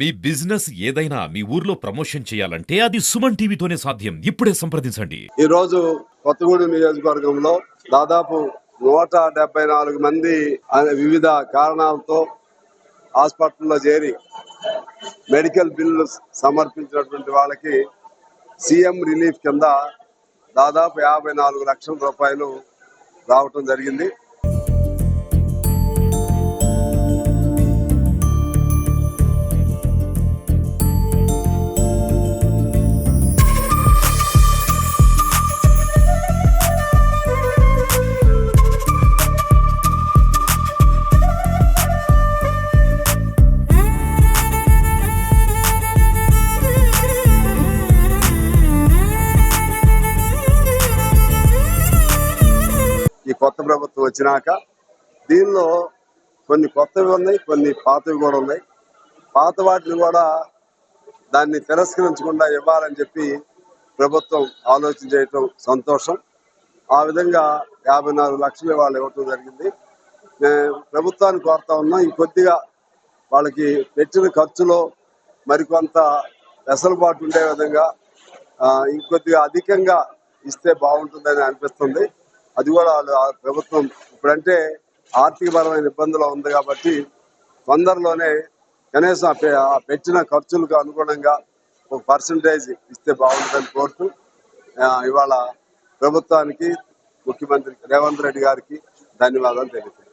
మీ business ఏదైనా మీ ఊర్లో promotion చేయాలంటే అది సుమన్ టీవీతోనే సాధ్యం. ఇప్పుడే సంప్రదించండి. ఈ రోజు కొత్తగూడెం నియోజకవర్గంలో దాదాపు 174 మంది వివిధ కారణాలతో హాస్పిటల్లో చేరి మెడికల్ బిల్లు సమర్పించినటువంటి వాళ్ళకి సీఎం రిలీఫ్ కింద దాదాపు 54 లక్షల రూపాయలు రావటం జరిగింది. ఈ కొత్త ప్రభుత్వం వచ్చినాక దీనిలో కొన్ని కొత్తవి ఉన్నాయి, కొన్ని పాతవి కూడా ఉన్నాయి. పాత వాటిని కూడా దాన్ని తిరస్కరించకుండా ఇవ్వాలని చెప్పి ప్రభుత్వం ఆలోచన చేయటం సంతోషం. ఆ విధంగా 54 లక్షలు వాళ్ళు ఇవ్వటం జరిగింది. ప్రభుత్వాన్ని కోరుతా ఉన్నాం, ఇంకొద్దిగా వాళ్ళకి పెట్టిన ఖర్చులో మరికొంత వెసులుబాటు ఉండే విధంగా ఇంకొద్దిగా అధికంగా ఇస్తే బాగుంటుందని అనిపిస్తుంది. అది కూడా ప్రభుత్వం ఇప్పుడంటే ఆర్థికపరమైన ఇబ్బందులు ఉంది కాబట్టి తొందరలోనే కనీసం పెట్టిన ఖర్చులకు అనుగుణంగా ఒక పర్సంటేజ్ ఇస్తే బాగుంటుందని కోరుతూ ఇవాళ ప్రభుత్వానికి, ముఖ్యమంత్రి రేవంత్ రెడ్డి గారికి ధన్యవాదాలు తెలియజేస్తున్నాను.